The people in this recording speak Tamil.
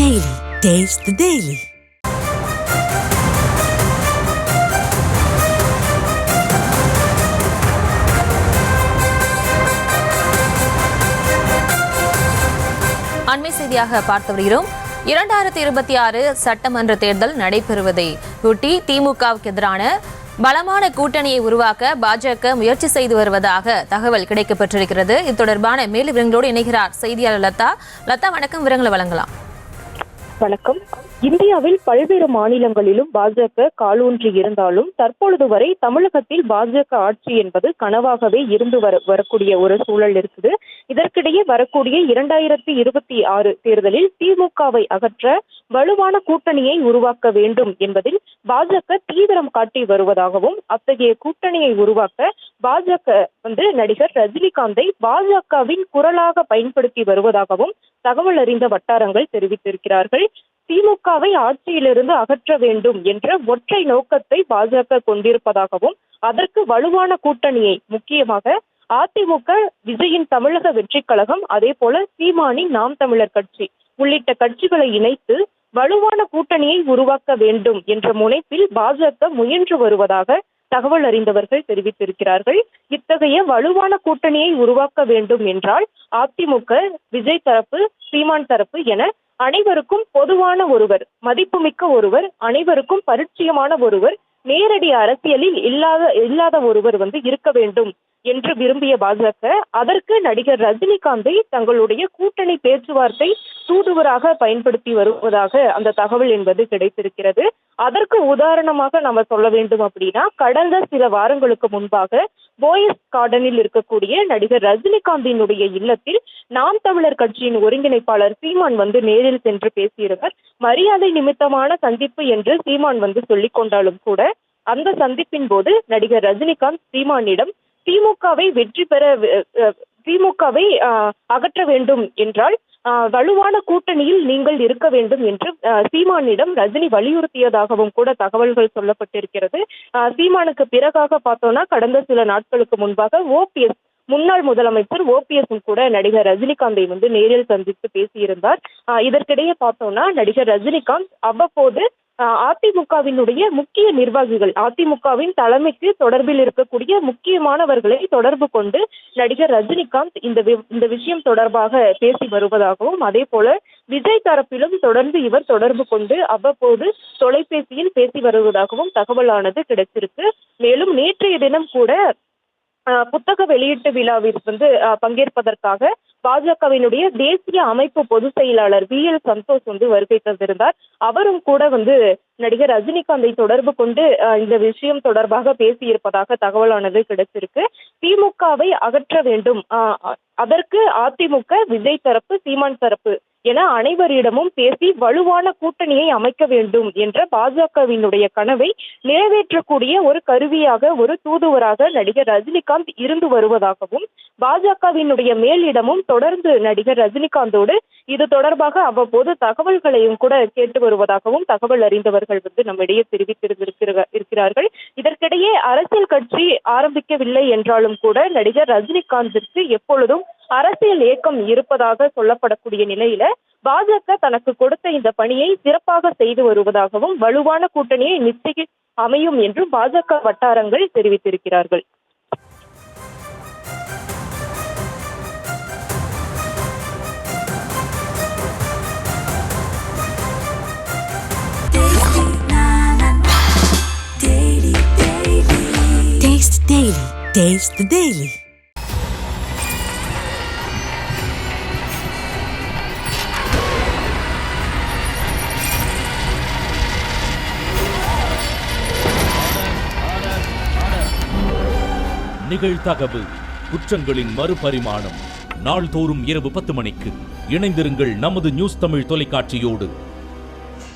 Daily. Taste the Daily. அண்மை செய்தியாக பார்த்து வருகிறோம். 2026 சட்டமன்ற தேர்தல் நடைபெறுவதை ஒட்டி திமுகவுக்கு எதிரான பலமான கூட்டணியை உருவாக்க பாஜக முயற்சி செய்து வருவதாக தகவல் கிடைக்கப்பட்டிருக்கிறது. இது தொடர்பான மேலும் விவரங்களோடு இணைகிறார் செய்தியாளர் லதா. லதா, வணக்கம். விவரங்களை வழங்கலாம். வணக்கம். இந்தியாவில் பல்வேறு மாநிலங்களிலும் பாஜக காலூன்றி இருந்தாலும் தற்பொழுது வரை தமிழகத்தில் பாஜக ஆட்சி என்பது கனவாகவே இருந்து வரக்கூடிய ஒரு சூழல் இருக்குது. இதற்கிடையே வரக்கூடிய 2026 தேர்தலில் திமுகவை அகற்ற வலுவான கூட்டணியை உருவாக்க வேண்டும் என்பதில் பாஜக தீவிரம் காட்டி வருவதாகவும், அத்தகைய கூட்டணியை உருவாக்க பாஜக நடிகர் ரஜினிகாந்தை பாஜகவின் குரலாக பயன்படுத்தி வருவதாகவும் தகவல் அறிந்த வட்டாரங்கள் தெரிவித்திருக்கிறார்கள். திமுகவை ஆட்சியிலிருந்து அகற்ற வேண்டும் என்ற ஒற்றை நோக்கத்தை பாஜக கொண்டிருப்பதாகவும், அதற்கு வலுவான கூட்டணியை முக்கியமாக அதிமுக, விஜயின் தமிழக வெற்றி கழகம், அதே போல சீமானின் நாம் தமிழர் கட்சி உள்ளிட்ட கட்சிகளை இணைத்து வலுவான கூட்டணியை உருவாக்க வேண்டும் என்ற முனைப்பில் பாஜக முயன்று வருவதாக தகவல் அறிந்தவர்கள் தெரிவித்திருக்கிறார்கள். இத்தகைய வலுவான கூட்டணியை உருவாக்க வேண்டும் என்றால் அதிமுக, விஜய் தரப்பு, சீமான் தரப்பு என அனைவருக்கும் பொதுவான ஒருவர், மதிப்புமிக்க ஒருவர், அனைவருக்கும் பரிச்சயமான ஒருவர், நேரடி அரசியலில் இல்லாத ஒருவர் இருக்க வேண்டும் என்று விரும்பிய பாஜக அதற்கு நடிகர் ரஜினிகாந்தை தங்களுடைய கூட்டணி பேச்சுவார்த்தை தூதுவராக பயன்படுத்தி வருவதாக அந்த தகவல் என்பது கிடைத்திருக்கிறது. அதற்கு உதாரணமாக நம்ம சொல்ல வேண்டும் அப்படின்னா, கடந்த சில வாரங்களுக்கு முன்பாக போயஸ் கார்டனில் இருக்கக்கூடிய நடிகர் ரஜினிகாந்தினுடைய இல்லத்தில் நாம் தமிழர் கட்சியின் ஒருங்கிணைப்பாளர் சீமான் நேரில் சென்று பேசியிருந்தார். மரியாதை நிமித்தமான சந்திப்பு என்று சீமான் சொல்லிக் கொண்டாலும் கூட அந்த சந்திப்பின் போது நடிகர் ரஜினிகாந்த் சீமானிடம் திமுகவை அகற்ற வேண்டும் என்றால் வலுவான கூட்டணியில் நீங்கள் இருக்க வேண்டும் என்று சீமானிடம் ரஜினி வலியுறுத்தியதாகவும் கூட தகவல்கள் சொல்லப்பட்டிருக்கிறது. சீமானுக்கு பிறகாக பார்த்தோம்னா, கடந்த சில நாட்களுக்கு முன்பாக ஓபிஎஸ், முன்னாள் முதலமைச்சர் ஓபிஎஸும் கூட நடிகர் ரஜினிகாந்தை நேரில் சந்தித்து பேசியிருந்தார். இதற்கிடையே பார்த்தோம்னா, நடிகர் ரஜினிகாந்த் அவ்வப்போது அதிமுகவினுடைய முக்கிய நிர்வாகிகள், அதிமுகவின் தலைமைக்கு தொடர்பில் இருக்கக்கூடிய முக்கியமானவர்களை தொடர்பு கொண்டு நடிகர் ரஜினிகாந்த் இந்த விஷயம் தொடர்பாக பேசி வருவதாகவும், அதே போல விஜய் தரப்பிலும் தொடர்ந்து இவர் தொடர்பு கொண்டு அவ்வப்போது தொலைபேசியில் பேசி வருவதாகவும் தகவலானது கிடைச்சிருக்கு. மேலும் நேற்றைய தினம் கூட புத்தக வெளியீட்டு விழாவில் பங்கேற்பதற்காக பாஜகவினுடைய தேசிய அமைப்பு பொதுச் செயலாளர் VL சந்தோஷ் வருகை தந்திருந்தார். அவரும் கூட நடிகர் ரஜினிகாந்தை தொடர்பு கொண்டு இந்த விஷயம் தொடர்பாக பேசியிருப்பதாக தகவலானது கிடைச்சிருக்கு. திமுகவை அகற்ற வேண்டும், அதற்கு அதிமுக, விஜய் தரப்பு, சீமான் தரப்பு என அனைவரிடமும் பேசி வலுவான கூட்டணியை அமைக்க வேண்டும் என்ற பாஜகவினுடைய கனவை நிறைவேற்றக்கூடிய ஒரு கருவியாக, ஒரு தூதுவராக நடிகர் ரஜினிகாந்த் இருந்து வருவதாகவும், பாஜகவினுடைய மேலிடமும் தொடர்ந்து நடிகர் ரஜினிகாந்தோடு இது தொடர்பாக அவ்வப்போது தகவல்களையும் கூட கேட்டு வருவதாகவும் தகவல் அறிந்தவர்கள் நம்மிடையே தெரிவித்திருக்கிறார்கள். இதற்கிடையே அரசியல் கட்சி ஆரம்பிக்கவில்லை என்றாலும் கூட நடிகர் ரஜினிகாந்திற்கு எப்பொழுதும் அரசியல் இயக்கம் இருப்பதாக சொல்லப்படக்கூடிய நிலையில பாஜக தனக்கு கொடுத்த இந்த பணியை சிறப்பாக செய்து வருவதாகவும், வலுவான கூட்டணியை நிச்சயம் அமையும் என்றும் பாஜக வட்டாரங்கள் தெரிவித்திருக்கிறார்கள். Taste Daily. Taste the Daily. நிகழ்தகவு, குற்றங்களின் மறுபரிமாணம். நாள்தோறும் இரவு 10 மணிக்கு இணைந்திருங்கள் நமது நியூஸ் தமிழ் தொலைக்காட்சியோடு.